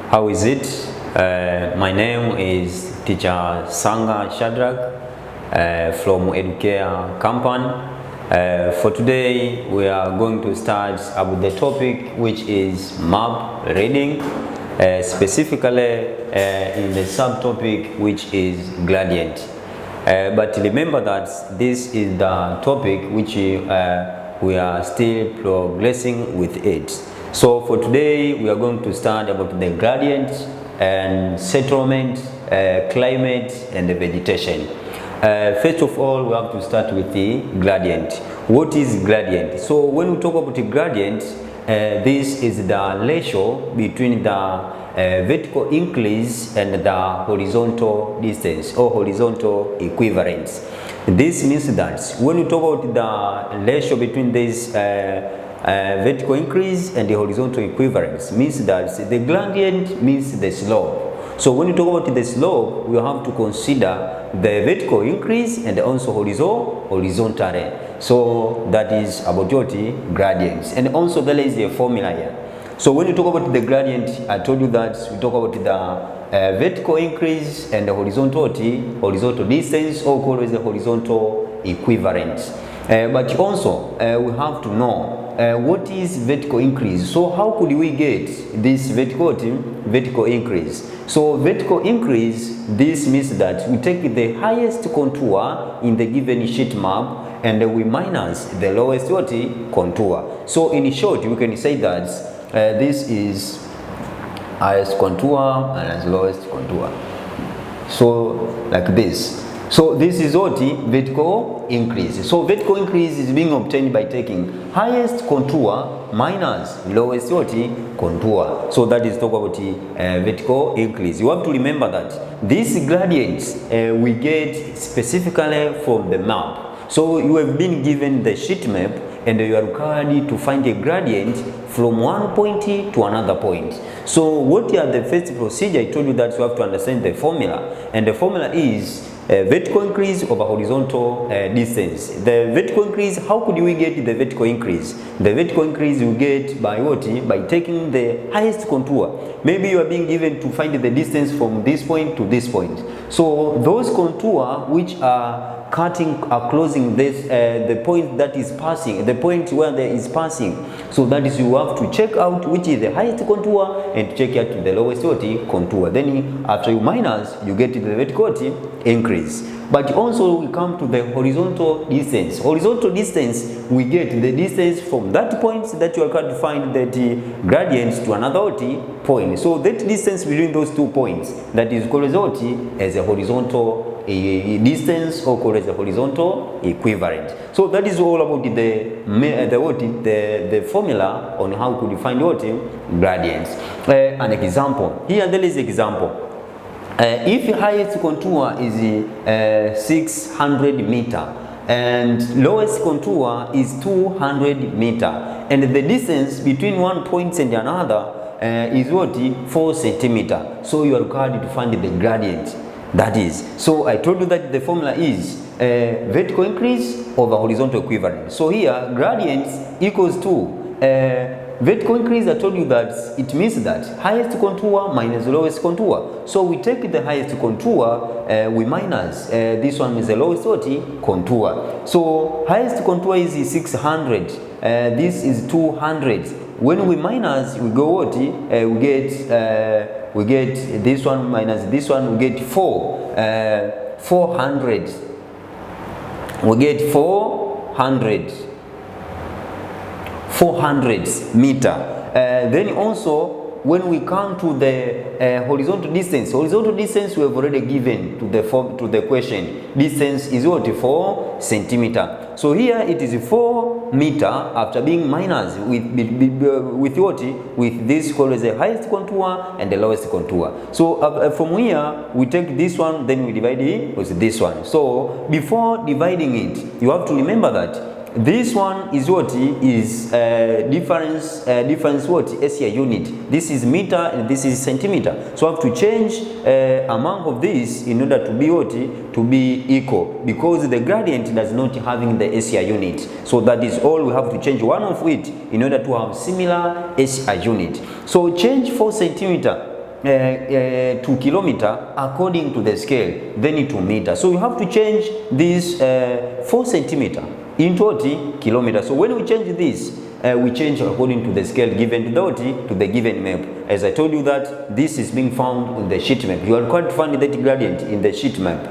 How is it? My name is Teacher Sanga Shadrach from Edukea Company. For today, we are going to start with the topic which is map reading, specifically in the subtopic which is gradient. But remember that this is the topic which we are still progressing with it. So for today, we are going to start about the gradient and settlement, climate and the vegetation. First of all, we have to start with the gradient. What is gradient? So when we talk about the gradient, this is the ratio between the vertical increase and the horizontal distance or horizontal equivalence. This means that when we talk about the ratio between this vertical increase and the horizontal equivalence, means that the gradient means the slope. So when you talk about the slope, we have to consider the vertical increase and also horizontally. So that is about what gradients. And also there is a formula here. So when you talk about the gradient, I told you that we talk about the vertical increase and the horizontal distance, or called as the horizontal equivalent. But also we have to know what is vertical increase. So how could we get this vertical increase? So vertical increase, this means that we take the highest contour in the given sheet map and we minus the lowest contour. So in short, we can say that this is highest contour and lowest contour. So like this. So this is what vertical increase. So vertical increase is being obtained by taking highest contour minus lowest contour. So that is talk about vertical increase. You have to remember that these gradients we get specifically from the map. So you have been given the sheet map and you are required to find a gradient from one point to another point. So what are the first procedure? I told you that you have to understand the formula, and the formula is vertical increase over horizontal distance. The vertical increase, how could we get the vertical increase? The vertical increase you get by what? By taking the highest contour. Maybe you are being given to find the distance from this point to this point. So those contour which are closing this the point that is passing, the point where there is passing. So that is, you have to check out which is the highest contour and check out the lowest contour. Then after you minus, you get the vertical increase. But also we come to the horizontal distance. Horizontal distance, we get the distance from that point that you are trying to find that gradient to another point. So that distance between those 2 points, that is called as a horizontal distance, or called as a horizontal equivalent. So that is all about the formula on how to define gradients. An example. Here there is an example. If highest contour is 600 meter and lowest contour is 200 meter, and the distance between one point and another is 4 centimeter. So you are required to find the gradient. That is, so I told you that the formula is vertical increase over horizontal equivalent. So here gradient equals to vertical increase. I told you that it means that highest contour minus lowest contour. So we take the highest contour, we minus this one is the lowest contour. So highest contour is 600, this is 200. When we minus, we go what? We get this one minus this one, we get 400. We get 400 meter. Then also when we come to the horizontal distance we have already given to the question. Distance is what? 4 centimeter. So here it is 4 meter after being minus with what? With this called as the highest contour and the lowest contour. So from here we take this one, then we divide it with this one. So before dividing it, you have to remember that this one is what is difference what? SI unit. This is meter and this is centimeter. So I have to change among of this in order to be what? To be equal, because the gradient does not having the SI unit. So that is all, we have to change one of it in order to have similar SI unit. So change 4 centimeter to kilometer according to the scale, then to meter. So you have to change this 4 centimeter into what? Kilometer. So when we change this, we change according to the scale given to the given map. As I told you that this is being found in the sheet map. You are required to find that gradient in the sheet map.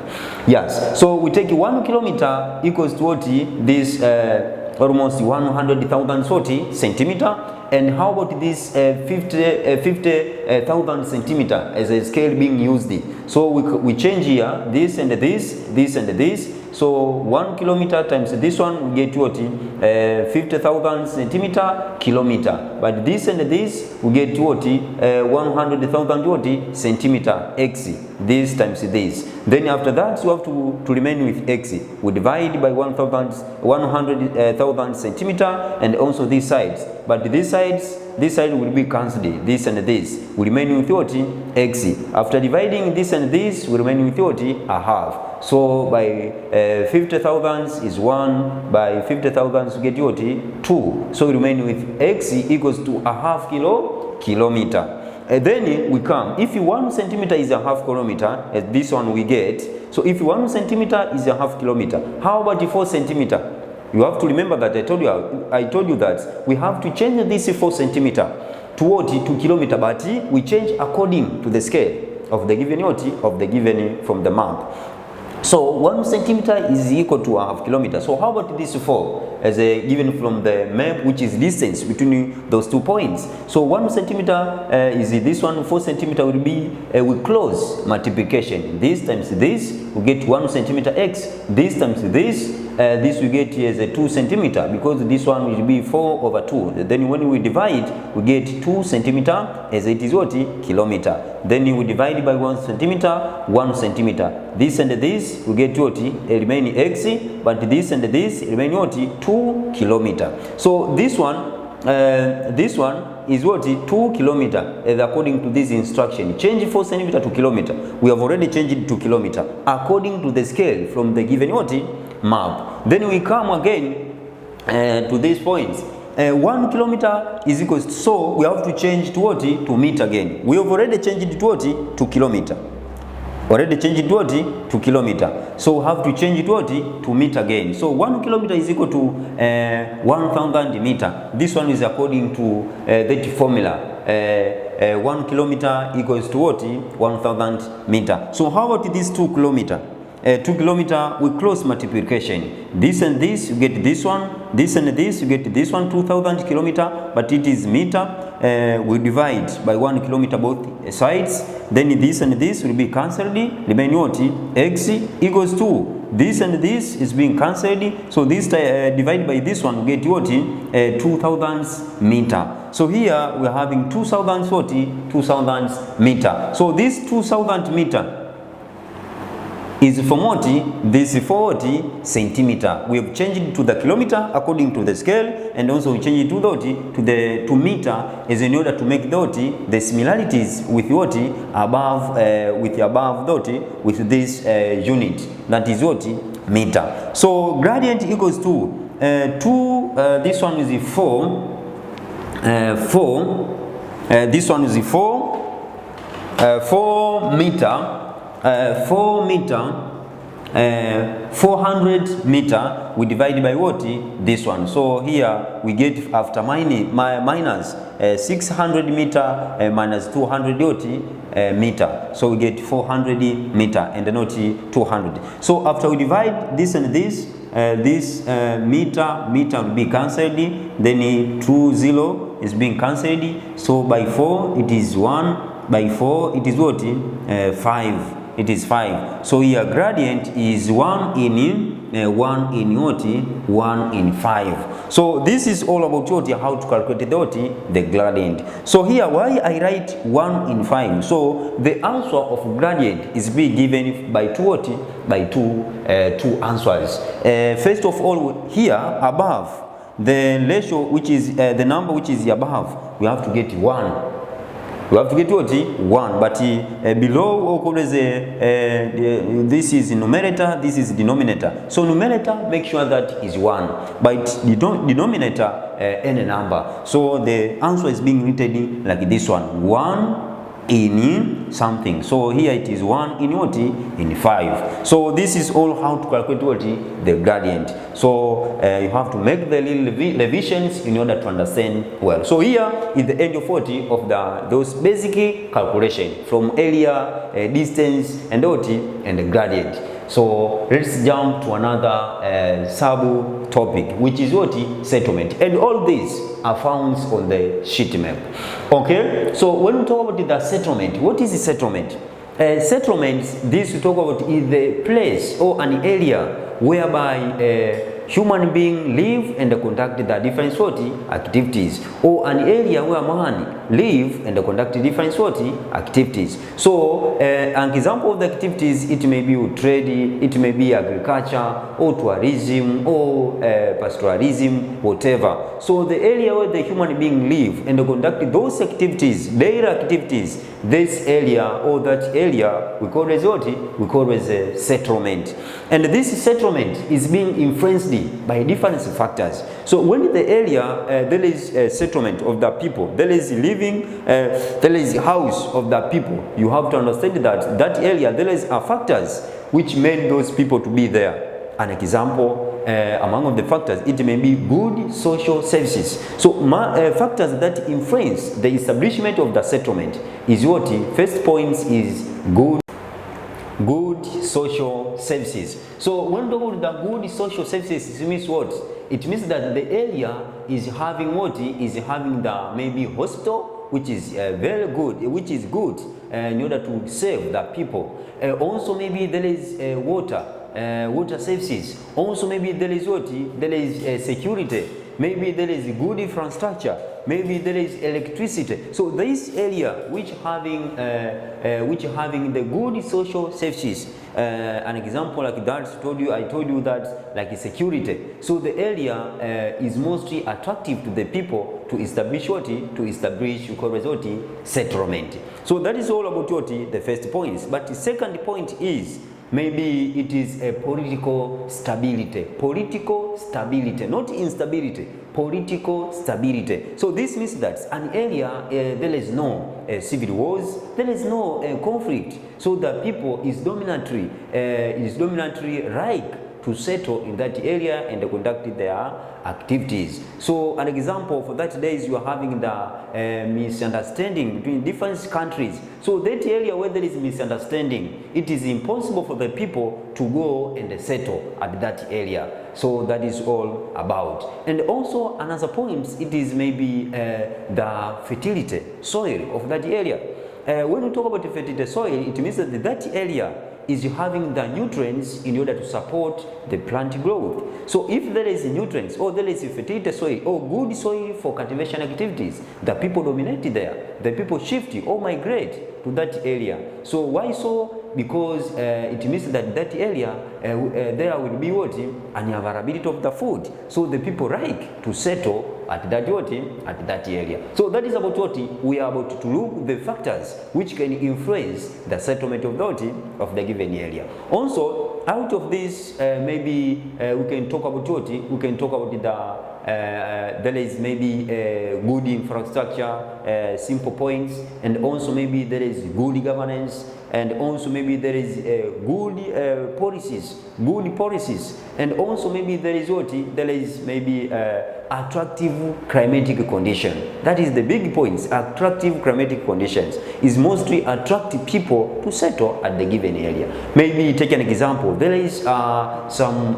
Yes. So we take 1 kilometer equals to what? This almost 100,000 centimeter. And how about this 50,000 centimeter as a scale being used? So we change here this and this, this and this. So 1 kilometer times this one, we get what? 50,000 centimeter kilometer. But this and this, we get what? 100,000 what? Centimeter x. This times this. Then after that, you have to remain with x. We divide by 100,000 centimeter and also these sides. But this side will be cancelled. This and this will remain with what? X. After dividing this and this, we remain with what? A half. So by 50,000 is 1. By 50,000 we get what? 2. So we remain with x equals to a half kilometer. And then we come, if 1 centimeter is a half kilometer, as this one we get. So if 1 centimeter is a half kilometer, how about 4 centimeter? You have to remember that I told you that we have to change this 4 centimeter to what? To kilometer, but we change according to the scale of the given what? Of the given from the map. So 1 centimeter is equal to a half kilometer. So how about this 4 as a given from the map, which is distance between those 2 points? So 1 centimeter is this one. 4 centimeter will be we close multiplication. This times this, we get 1 centimeter x. This times this, this we get as a 2 centimeter because this one will be 4 over 2. Then when we divide, we get 2 centimeter as it is what? Kilometer. Then we divide by 1 centimeter, 1 centimeter. This and this, we get what? Remaining x, but this and this remain what? 2 kilometer. So this one is what? 2 kilometer according to this instruction. Change 4 centimeter to kilometer. We have already changed it to kilometer according to the scale from the given what? Map. Then we come again to these points. 1 kilometer is equals to, so we have to change to what? To meter again. We have already changed it to what? To kilometer. Already changed it to what? To kilometer. So we have to change it to what? To meter again. So 1 kilometer is equal to 1,000 meter. This one is according to that formula. 1 kilometer equals to what? 1,000 meter. So how about this 2 kilometer? 2 kilometer, we close multiplication. This and this, you get this one. This and this, you get this one, 2,000 kilometer, but it is meter. We divide by 1 kilometer both sides. Then this and this will be cancelled. Remain what? X equals 2. This and this is being cancelled. So this divided by this one, we get what? 2,000 meter. So here we are having 2,000 what? 2,000 meter. So this 2,000 meter is from what? This 40 centimeter. We have changed it to the kilometer according to the scale, and also we change it to what? To meter, is in order to make the similarities with what? Above with above with this unit, that is what? Meter. So gradient equals to this one is 4. This one is 4 meter. 4 meter, 400 meter, we divide by what? This one. So here we get after minus 600 meter minus 200 meter. So we get 400 meter and not 200. So after we divide this and this, meter will be cancelled. Then 20 is being cancelled. So by 4 it is 1. By 4 it is what? 5. It is 5. So here gradient is 1 in what? 1 in 5. So this is all about what? How to calculate the gradient. So here why I write 1 in 5. So the answer of gradient is being given by two by two answers. First of all, here above the ratio, which is the number which is above, we have to get 1. We have to get what? 1. But below, this is numerator, this is denominator. So numerator, make sure that is 1. But denominator, any number. So the answer is being written like this one. 1 in something. So here it is 1 in what? In 5. So this is all how to calculate what? The gradient. So you have to make the little revisions in order to understand well. So here is the end of what? Of those basic calculation from area, distance, and what? And the gradient. So let's jump to another sub topic, which is what? Settlement. And all these are found on the sheet map. Okay, so when we talk about the settlement, what is the settlement? Settlements, this we talk about is the place or an area whereby human beings live and conduct the different sort of activities, or an area where man live and conduct different sort of activities. So an example of the activities, it may be trade, it may be agriculture, or tourism, or pastoralism, whatever. So the area where the human being live and conduct those activities, daily activities, this area or that area, we call it what? We call it a settlement. And this settlement is being influenced by different factors. So when the area there is a settlement of the people, there is living, there is house of the people, you have to understand that that area there is factors which made those people to be there. An example, among of the factors, it may be good social services. So factors that influence the establishment of the settlement is what? First point is good social services. So when we talk about the good social services, it means what? It means that the area is having what? Is having the maybe hospital, which is very good, which is good in order to save the people. Also maybe there is water services. Also maybe there is what? There is security. Maybe there is good infrastructure. Maybe there is electricity. So this area which having the good social services. An example like that I told you that like security. So the area is mostly attractive to the people to establish what? To establish what? Settlement. So that is all about what? The first point. But the second point is maybe it is a political stability, not instability, political stability. So this means that an area there is no civil wars, there is no conflict. So the people is dominantly right to settle in that area and conduct their activities. So an example for that day is you are having the misunderstanding between different countries. So that area where there is misunderstanding, it is impossible for the people to go and settle at that area. So that is all about. And also another point, it is maybe the fertility soil of that area. When we talk about the fertility soil, it means that that area is having the nutrients in order to support the plant growth. So if there is nutrients or there is fertility soil or good soil for cultivation activities, the people dominate there. The people shift or migrate to that area. So why so? Because it means that that area there will be what? An availability of the food. So the people like to settle at that what? At that area. So that is about what we are about to look the factors which can influence the settlement of the of the given area. Also, out of this, maybe we can talk about what? We can talk about the there is maybe good infrastructure, simple points, and also maybe there is good governance, and also maybe there is good policies, and also maybe there is what? There is maybe attractive climatic condition. That is the big points. Attractive climatic conditions is mostly attract people to settle at the given area. Maybe take an example. There is some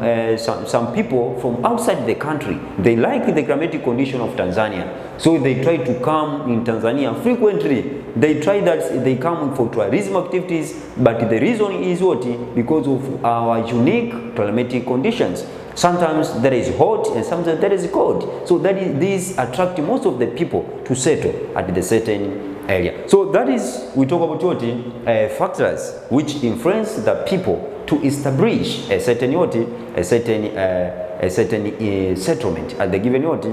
people from outside the country. They like the climatic condition of Tanzania, so they try to come in Tanzania frequently. They try that they come for tourism activities, but the reason is what? Because of our unique climatic conditions. Sometimes there is hot and sometimes there is cold. So these attract most of the people to settle at the certain area. So that is, we talk about what? Factors which influence the people to establish a certain what? A certain settlement at the given what?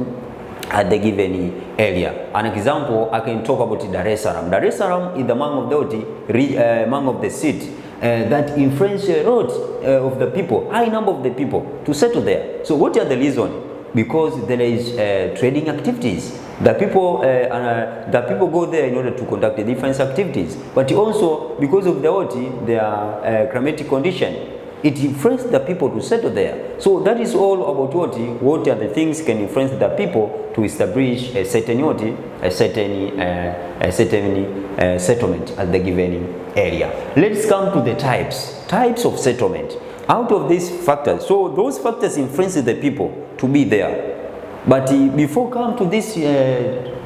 At the given area. An example, I can talk about Dar es Salaam. Dar es Salaam is among of the cities that influence a lot of the people, high number of the people to settle there. So what are the reasons? Because there is trading activities. The people go there in order to conduct the different activities, but also because of their climatic condition, it influences the people to settle there. So that is all about what are the things can influence the people to establish a certain settlement at the given area. Let's come to the types of settlement. Out of these factors, so those factors influence the people to be there. But before come to these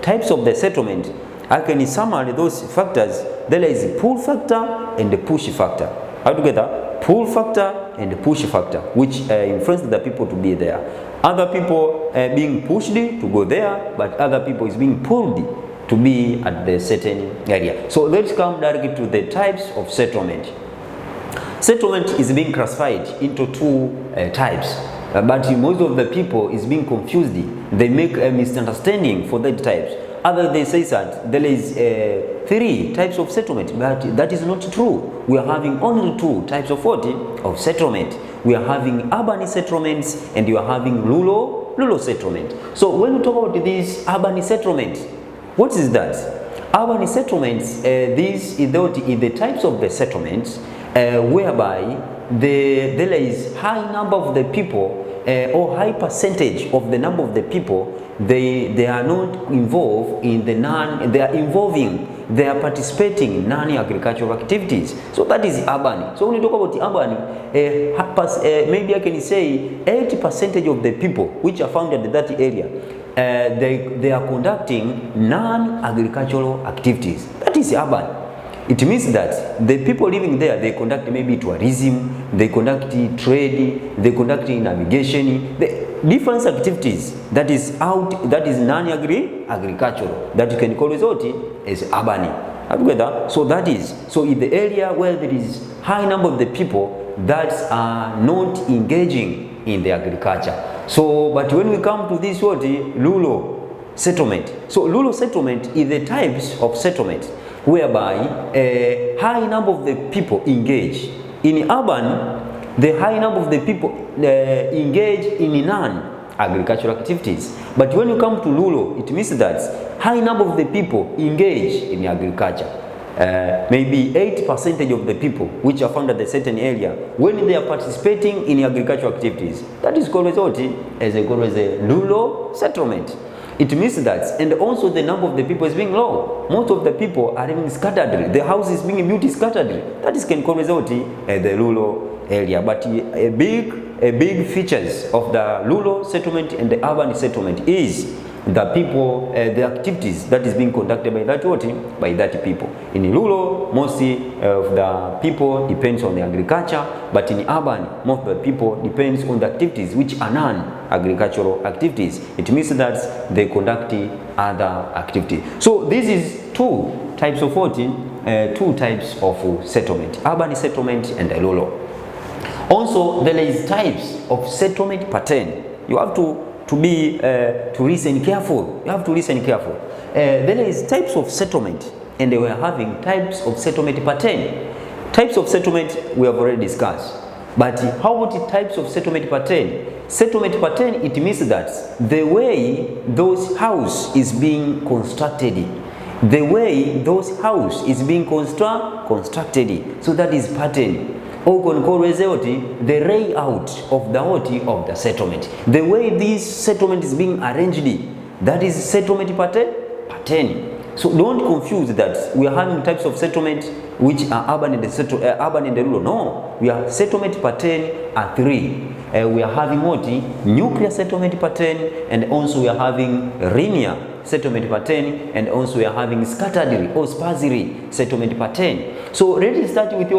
types of the settlement, I can summarize those factors. There is a pull factor and the push factor. Altogether, pull factor and the push factor, which influence the people to be there. Other people being pushed to go there, but other people is being pulled to be at the certain area. So let's come directly to the types of settlement. Settlement is being classified into two types. But most of the people is being confused. They make a misunderstanding for that types. Other they say that there is 3 types of settlement, but that is not true. We are having only 2 types of settlement. We are having urban settlements and you are having rural settlement. So when we talk about these urban settlements, what is that? Urban settlements, these is the types of the settlements whereby there is high number of the people or high percentage of the number of the people they are not involved in they are participating in non-agricultural activities. So that is urban. So when you talk about urban, maybe I can say 80% of the people which are found in that area, they are conducting non-agricultural activities. That is urban. It means that the people living there, they conduct maybe tourism, they conduct trade, they conduct navigation, different activities that is non-agricultural, that you can call it as urban. So that is, so in the area where there is high number of the people that are not engaging in the agriculture. So, but when we come to this rural settlement. So rural settlement is the types of settlement whereby a high number of the people engage. In urban, the high number of the people engage in non-agricultural activities. But when you come to rural, it means that high number of the people engage in agriculture. Maybe 80% of the people which are found at a certain area, when they are participating in agricultural activities, that is called as a rural settlement. It means that, and also the number of the people is being low. Most of the people are living scattered. The house is being built scattered. That is can call as the rural area. But a big features of the rural settlement and the urban settlement is the people, the activities that is being conducted by that people. In rural, mostly of the people depends on the agriculture, but in urban, most of the people depends on the activities which are non-agricultural activities. It means that they conduct other activities. So this is two types of settlement: urban settlement and rural. Also, there is types of settlement pattern. You have to listen careful. You have to listen careful. There is types of settlement, and we are having types of settlement pattern. Types of settlement we have already discussed. But how about the types of settlement pattern? Settlement pattern, it means that the way those house is being constructed, the way those house is being constructed. So that is pattern. Or can call the layout of the settlement. The way this settlement is being arranged, that is settlement pattern. So don't confuse that we are having types of settlement which are urban and rural. No, we are settlement pattern are 3. We are having nuclear settlement pattern, and also we are having linear settlement pattern, and also we are having scattered or sparsely settlement pattern. So let's start with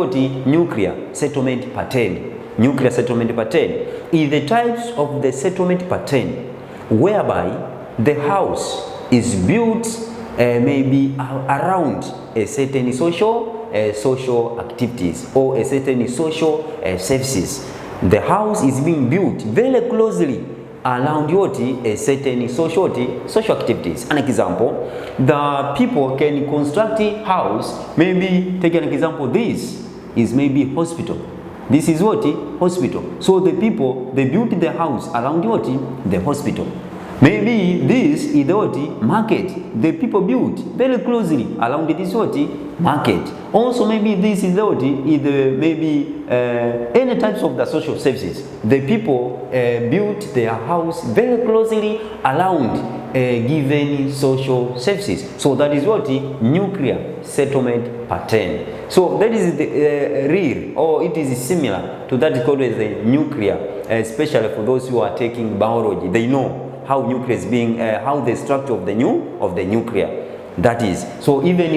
nuclear settlement pattern. Nuclear settlement pattern is the types of the settlement pattern whereby the house is built maybe around a certain social activities or a certain social services. The house is being built very closely around a certain social activities. An example, the people can construct a house. Maybe take an example. This is maybe hospital. This is hospital. So the people, they built the house around the hospital. Maybe this is the what? Market. The people built very closely around this what? Market. Also maybe this is the what? Is the maybe any types of the social services. The people built their house very closely around given social services. So that is what? Nuclear settlement pattern. So that is the real, or it is similar to that called as a nuclear, especially for those who are taking biology. They know how nuclear is being, how the structure of the nuclear. That is, so even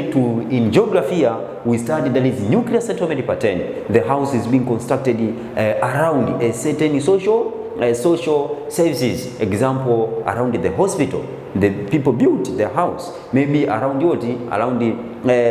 in geography, we study that is nuclear settlement pattern. The house is being constructed around a certain social services. Example, around the hospital, the people built their house. Maybe around what? Around the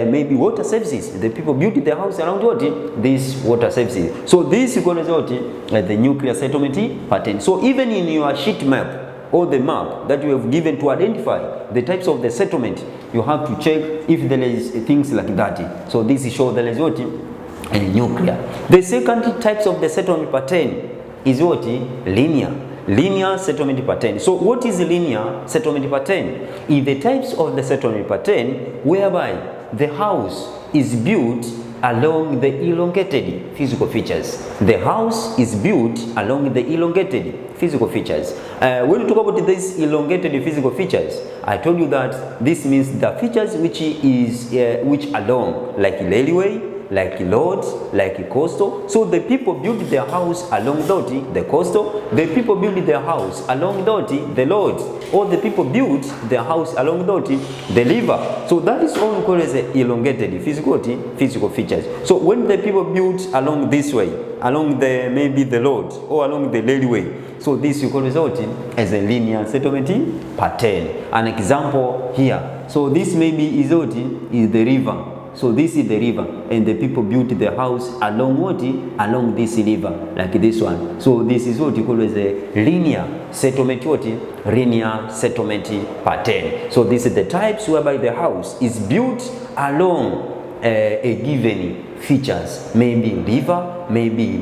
maybe water services. The people built their house around what? These water services. So this is called what? The nuclear settlement pattern. So even in your sheet map, or the map that you have given to identify the types of the settlement, you have to check if there is things like that. So this shows there is what? Nuclear. The second types of the settlement pattern is what? Linear settlement pattern. So what is linear settlement pattern? Is the types of the settlement pattern whereby the house is built along the elongated physical features. The house is built along the elongated physical features. When we talk about these elongated physical features, I told you that this means the features which along, like railway, like roads, like coastal. So the people built their house along the coastal. The people built their house along the roads, or the people built their house along the river. So that is all called as elongated physical features. So when the people built along this way, along the maybe the road or along the railway, so this you call result as a linear settlement pattern. An example here. So this maybe is what? Is the river. So this is the river, and the people built their house along what? Along this river, like this one. So this is what you call as a linear settlement what? Linear settlement pattern. So this is the types whereby the house is built along a given features, maybe river, maybe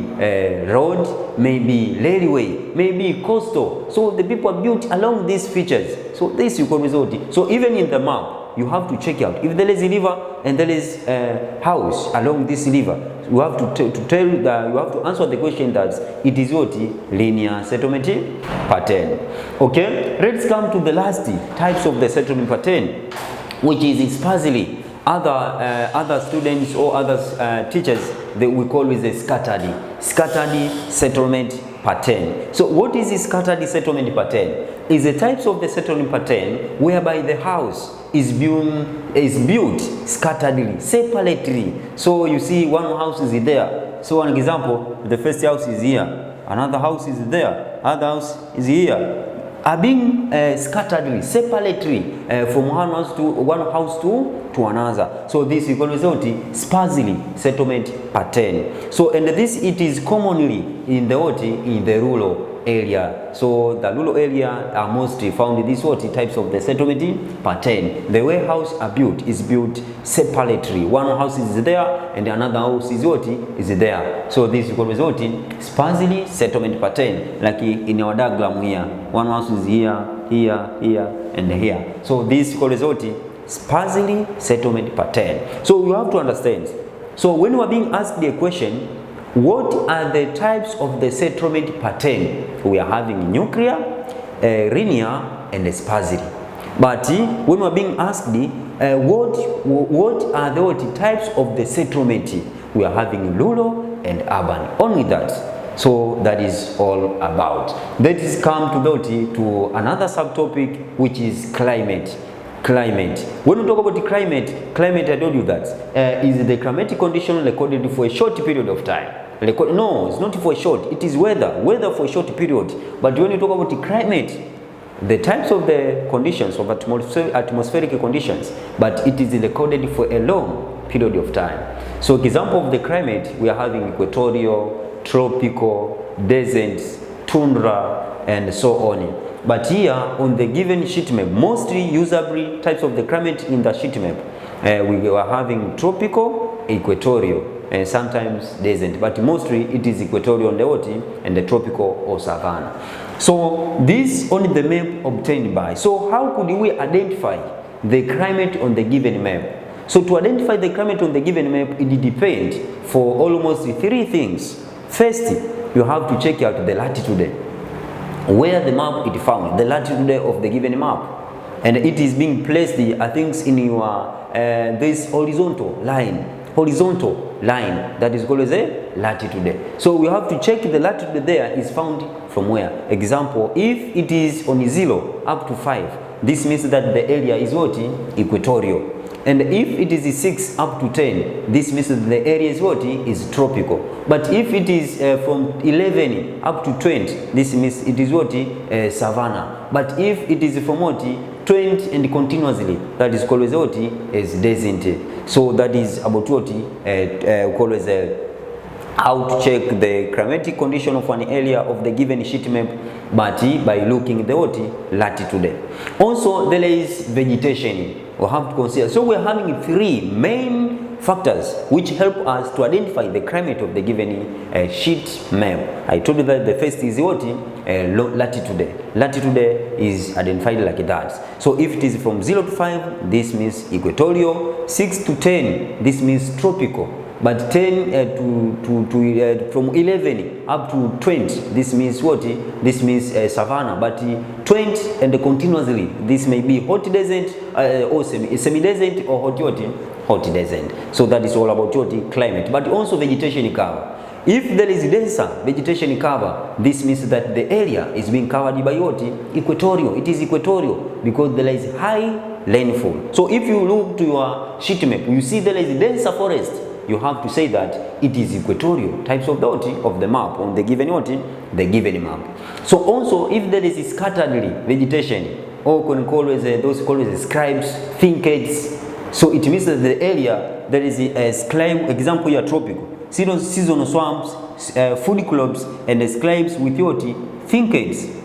road, maybe railway, maybe coastal. So the people are built along these features. So this you call result. So even in the map, you have to check out if there is a river and there is a house along this river. You have to tell that you have to answer the question that it is what? Linear settlement pattern. Okay, let's come to the last types of the settlement pattern, which is sparsely. Other students or other teachers that we call with a scattered settlement pattern. So what is this scattered settlement pattern? Is the types of the settlement pattern whereby the house is built scatteredly, separately. So you see one house is there. So an example, the first house is here, another house is there, other house is here. Are being scatteredly, separately from one house to another. So this is called result sparsely settlement pattern. So and this it is commonly in the what? In the rural area. So the rural area are mostly found these what types of the settlement pattern. The way houses are built is built separately. One house is there and another house is what? Is there. So this is called result sparsely settlement pattern. Like in our diagram here, one house is here, and here. So this is called result sparsely settlement pattern. So you have to understand. So when we are being asked a question, what are the types of the settlement pattern? We are having nuclear, linear, and sparsely. But when we are being asked what are the types of the settlement, we are having rural and urban. Only that. So that is all about. Let us come to another subtopic, which is climate. When we talk about the climate, I told you that is the climatic condition recorded for a short period of time. No, it's not for a short. It is weather for a short period. But when you talk about the climate, the types of the conditions of atmospheric conditions, but it is recorded for a long period of time. So example of the climate, we are having equatorial, tropical, deserts, tundra, and so on. But here on the given sheet map, mostly usable types of the climate in the sheet map, we are having tropical, equatorial, and sometimes desert, but mostly it is equatorial and the tropical or savanna. So this only the map obtained by. So how could we identify the climate on the given map? So to identify the climate on the given map, it depends for almost 3 things. First, you have to check out the latitude, where the map it found, the latitude of the given map, and it is being placed, I think, in your this horizontal line that is called as a latitude. So we have to check the latitude there is found from where. Example, if it is on 0 up to 5, this means that the area is what? Equatorial. And if it is 6 up to 10, this means that the area is what? Is tropical. But if it is from 11 up to 20, this means it is what? Savanna. But if it is from what? 20 and continuously, that is called as what? As desert. So that is about what? Called as how to check the climatic condition of an area of the given sheet map, but by looking the what? Latitude. Also, there is vegetation. We have to consider. So we are having 3 main factors which help us to identify the climate of the given sheet map. I told you that the first is what? Latitude. Latitude is identified like that. So if it is from 0 to 5, this means equatorial. 6 to 10, this means tropical. But 10 from 11 up to 20, this means what? This means savanna. But 20 and continuously, this may be hot desert or semi-desert or hot desert. So that is all about what? Climate. But also vegetation cover. If there is denser vegetation cover, this means that the area is being covered by what? Equatorial. It is equatorial because there is high rainfall. So if you look to your sheet map, you see there is denser forest. You have to say that it is equatorial types of the map on the given the given map. So also if there is scattered vegetation, or can call as those called as scribes, thickets, so it means that the area there is a scribe. Example, you are tropical, seasonal swamps, food crops, and scribes with what? Thickets.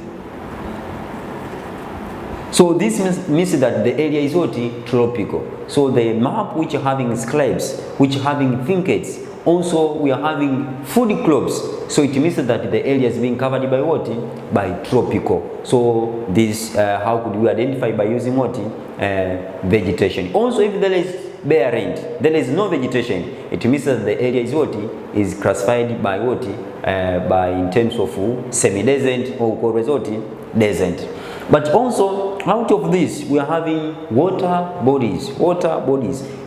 So this means that the area is what? Tropical. So the map which are having scribes, which are having thickets, also we are having food crops. So it means that the area is being covered by what? By tropical. So this, how could we identify? By using what? Vegetation. Also, if there is bare land, there is no vegetation, it means that the area is what? Is classified by what? By in terms of semi-desert or called what? Desert. But also, out of this, we are having water bodies.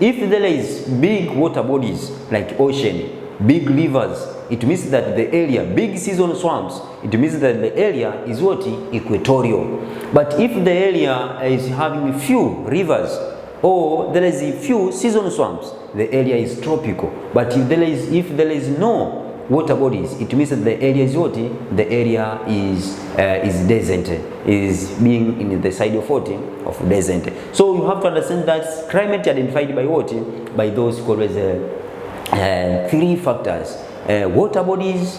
If there is big water bodies like ocean, big rivers, it means that the area, big seasonal swamps, it means that the area is what? Equatorial. But if the area is having few rivers, or there is a few seasonal swamps, the area is tropical. But if there is no water bodies, it means that the area is what? The area is desert, is being in the side of what? Of desert. So you have to understand that climate identified by what? By those called as 3 factors: water bodies,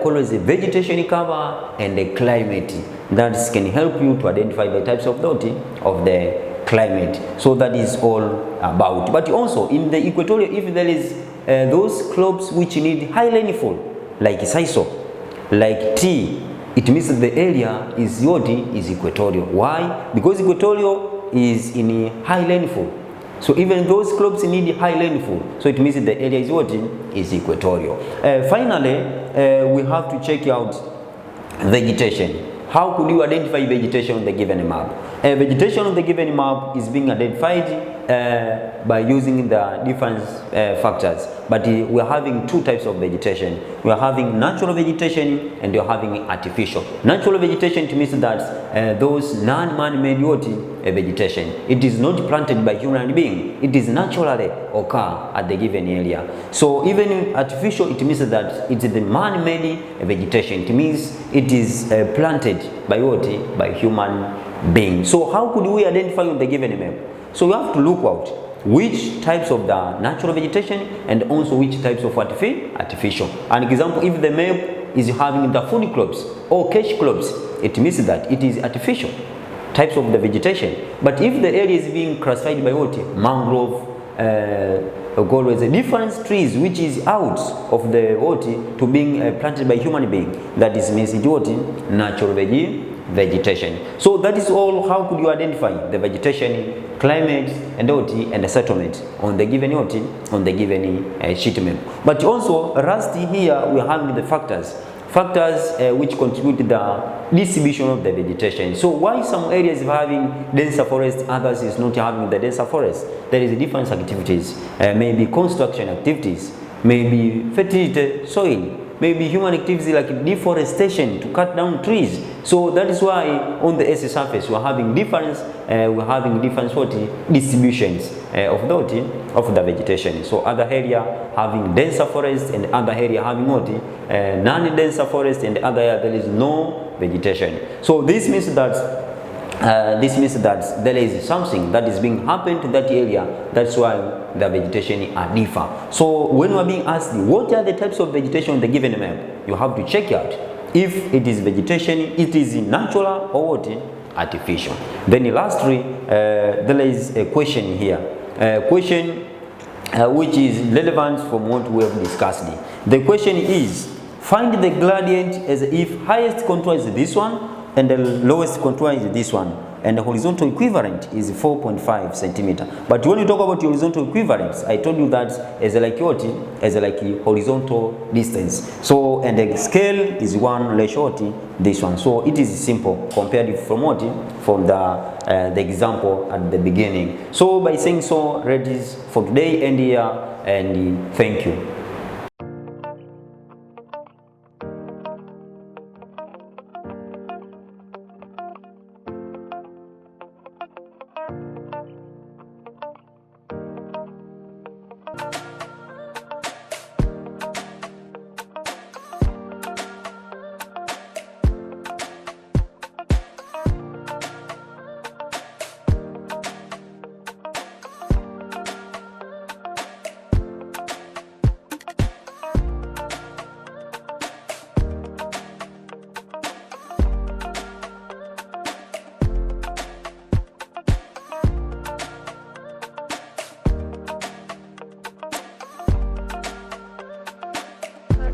called as vegetation cover, and the climate. That can help you to identify the types of the climate. So that is all about. But also in the equatorial, if there is those crops which need high rainfall, like sisal, like tea, it means that the area is what? Is equatorial. Why? Because equatorial is in high rainfall. So even those crops need high rainfall. So it means that the area is what? Is equatorial. Finally, we have to check out vegetation. How could you identify vegetation on the given map? Vegetation on the given map is being identified by using the different factors. But we are having 2 types of vegetation. We are having natural vegetation and we are having artificial. Natural vegetation means that those non-man-made vegetation. It is not planted by human being. It is naturally occur at the given area. So even artificial, it means that it is the man-made vegetation. It means it is planted by what? By human being. So how could we identify on the given map? So we have to look out which types of the natural vegetation and also which types of artificial. An example, if the map is having the food crops or cash crops, it means that it is artificial types of the vegetation. But if the area is being classified by what? Mangrove, God was a different trees which is out of the what to being planted by human being. That is means what natural vegetation. So that is all. How could you identify the vegetation, climate, and what and the settlement on the given what on the given sheet map? But also lastly here we are having the factors which contribute to the distribution of the vegetation. So why some areas are having denser forest, others is not having the denser forest? There is different activities, maybe construction activities, maybe fertility soil, maybe human activities like deforestation to cut down trees. So that is why on the Earth's surface we are having different distributions of the vegetation. So other area having denser forest and other area having non-denser forest, and other area there is no vegetation. So this means that there is something that is being happened to that area. That's why the vegetation are differ. So when we are being asked what are the types of vegetation on the given map, you have to check out if it is vegetation, it is natural or what artificial. Then lastly, there is a question here, which is relevant from what we have discussed. The question is, find the gradient as if highest contour is this one and the lowest contour is this one, and the horizontal equivalent is 4.5 centimeter. But when you talk about horizontal equivalence, I told you that as like what? As like horizontal distance. So and the scale is 1:, this one. So it is simple compared from what? From the example at the beginning. So by saying so, that is for today and here, and thank you.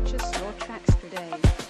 Purchase your tracks today.